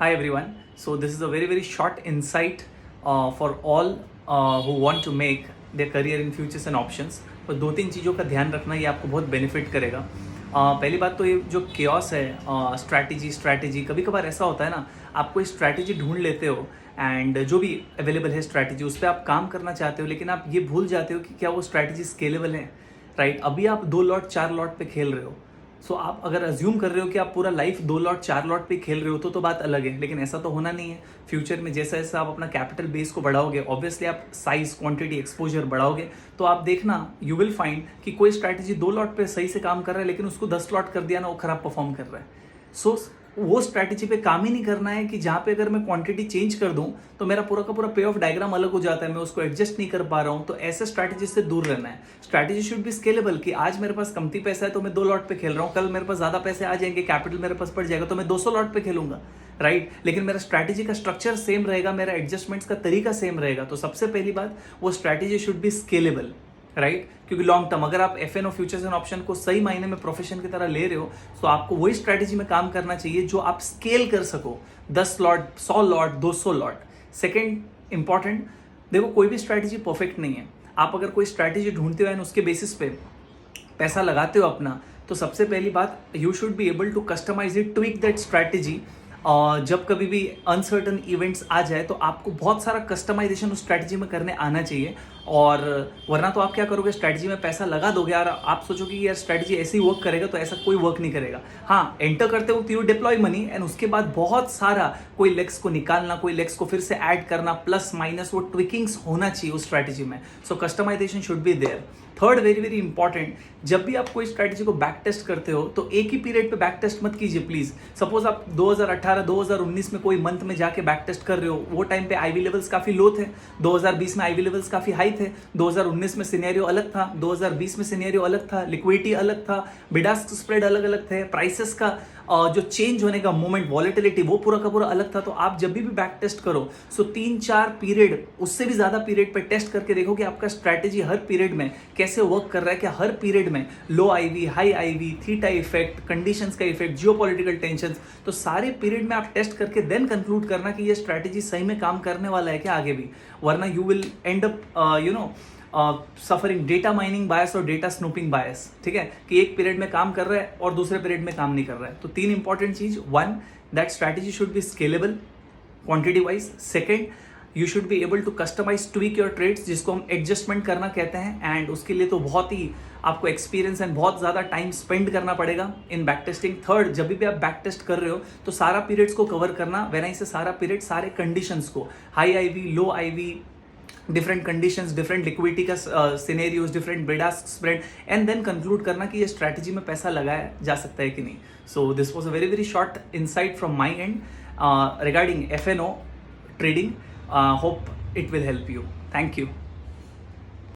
Hi everyone. So this is a very short insight for all who want to make their career in futures and options. तो दो तीन चीज़ों का ध्यान रखना, ये आपको बहुत बेनिफिट करेगा. पहली बात तो ये जो केओस है, स्ट्रैटेजी कभी कभार ऐसा होता है ना, आप कोई स्ट्रैटेजी ढूंढ लेते हो एंड जो भी अवेलेबल है स्ट्रैटेजी उस पर आप काम करना चाहते हो, लेकिन आप ये भूल जाते हो कि क्या वो स्ट्रैटेजी स्केलेबल है. राइट, अभी आप 2 लॉट 4 लॉट पे खेल रहे हो. सो आप अगर अज्यूम कर रहे हो कि आप पूरा लाइफ 2 लॉट 4 लॉट पे खेल रहे हो तो बात अलग है, लेकिन ऐसा तो होना नहीं है. फ्यूचर में जैसा जैसा आप अपना कैपिटल बेस को बढ़ाओगे, ऑब्वियसली आप साइज, क्वांटिटी, एक्सपोजर बढ़ाओगे, तो आप देखना यू विल फाइंड कि कोई स्ट्रैटेजी 2 लॉट पे सही से काम कर रहा है, लेकिन उसको 10 लॉट कर दिया ना, वो खराब परफॉर्म कर रहा है. सो वो स्ट्रैटेजी पे काम ही नहीं करना है कि जहाँ पे अगर मैं क्वांटिटी चेंज कर दूं तो मेरा पूरा का पूरा पे ऑफ डायग्राम अलग हो जाता है, मैं उसको एडजस्ट नहीं कर पा रहा हूँ. तो ऐसे स्ट्रैटेजी से दूर रहना है. स्ट्रैटेजी शुड बी स्केलेबल कि आज मेरे पास कमती पैसा है तो मैं 2 लॉट पे खेल रहा हूँ, कल मेरे पास ज्यादा पैसे आ जाएंगे, कैपिटल मेरे पास बढ़ जाएगा तो मैं 200 लॉट पे खेलूंगा. राइट, लेकिन मेरा स्ट्रैटेजी का स्ट्रक्चर सेम रहेगा, मेरा एडजस्टमेंट्स का तरीका सेम रहेगा. तो सबसे पहली बात, वो strategy should be scalable. Right, क्योंकि लॉन्ग टर्म अगर आप एफएनओ फ्यूचर्स एंड ऑप्शन को सही मायने में प्रोफेशन की तरह ले रहे हो, तो आपको वही स्ट्रैटेजी में काम करना चाहिए जो आप स्केल कर सको. 10 lot, 100 lot, 200 lot. Second important, देखो कोई भी स्ट्रैटेजी परफेक्ट नहीं है. आप अगर कोई स्ट्रैटेजी ढूंढते हो एंड उसके बेसिस पे पैसा लगाते हो अपना, तो सबसे पहली बात, you should be able to customise it, tweak that strategy. जब कभी भी अनसर्टन इवेंट्स आ जाए तो आपको बहुत सारा कस्टमाइजेशन उस स्ट्रैटेजी में करने आना चाहिए. और वरना तो आप क्या करोगे, स्ट्रैटेजी में पैसा लगा दोगे और आप सोचोगे कि यार स्ट्रैटेजी ऐसे ही वर्क करेगा, तो ऐसा कोई वर्क नहीं करेगा. हाँ, एंटर करते वक्त यू डिप्लॉय मनी एंड उसके बाद बहुत सारा कोई लेग्स को निकालना, कोई लेग्स को फिर से ऐड करना, प्लस माइनस वो ट्विकिंग्स होना चाहिए उस स्ट्रैटेजी में. So customization should be there. Third, very important, जब भी आप कोई स्ट्रैटेजी को बैक टेस्ट करते हो तो एक ही पीरियड पे बैक टेस्ट मत कीजिए प्लीज. सपोज आप 2018 2019 में कोई मंथ में जाके बैक टेस्ट कर रहे हो, वो टाइम पे आईवी लेवल्स काफी लो थे, 2020 में आईवी लेवल्स काफी हाई थे, 2019 में सिनेरियो अलग था, 2020 में सिनेरियो अलग था, लिक्विडिटी अलग था, बिड आस्क स्प्रेड अलग अलग थे, प्राइसेस का जो चेंज होने का मोमेंट, वॉलेटिलिटी, वो पूरा का पूरा अलग था. तो आप जब भी बैक टेस्ट करो, सो 3-4 पीरियड, उससे भी ज्यादा पीरियड पे टेस्ट करके देखो कि आपका स्ट्रैटेजी हर पीरियड में कैसे वर्क कर रहा है. क्या हर पीरियड में low IV, high IV, theta effect, conditions का इफेक्ट, जियोपॉलिटिकल टेंशंस, तो सारे पीरियड में आप टेस्ट करके देन कंक्लूड करना कि ये स्ट्रैटेजी सही में काम करने वाला है क्या आगे भी. वरना you will end up suffering data mining bias और डेटा स्नूपिंग बायस. ठीक है, कि एक पीरियड में काम कर रहा है और दूसरे पीरियड में काम नहीं कर रहा है. तो 3 इंपॉर्टेंट चीज, 1, that strategy should be scalable quantity wise. Second, you should be able to customise, tweak your trades, जिसको हम एडजस्टमेंट करना कहते हैं, एंड उसके लिए तो बहुत ही आपको एक्सपीरियंस एंड बहुत ज्यादा टाइम स्पेंड करना पड़ेगा इन बैक टेस्टिंग. थर्ड, जब भी आप बैक टेस्ट कर रहे हो तो सारा पीरियड्स को कवर करना. व्हेन आई से सारा पीरियड, सारे कंडीशंस को, high IV, low IV, different conditions, different liquidity का scenarios, different bid ask spread, and then conclude करना कि ये स्ट्रैटेजी में पैसा लगाया जा सकता है कि नहीं. So this was a very short insight from my end regarding FNO trading. Hope it will help you. Thank you.